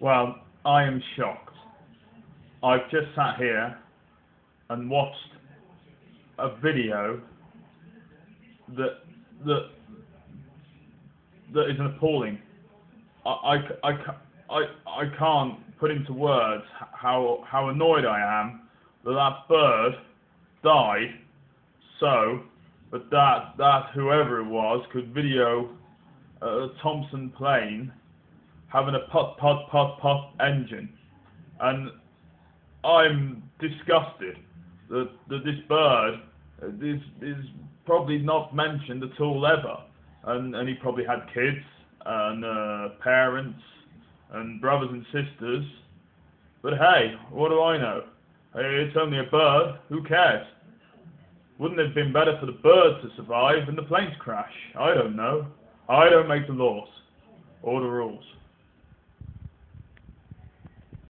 Well, I am shocked. I've just sat here and watched a video that that that is appalling. I can't put into words how annoyed I am that bird died so that whoever it was could video a Thompson plane having a putt engine, and I'm disgusted that this bird is probably not mentioned at all ever, and he probably had kids and parents and brothers and sisters. But hey, what do I know? Hey, it's only a bird. Who cares? Wouldn't it have been better for the bird to survive than the plane's crash? I don't know. I don't make the laws or the rules.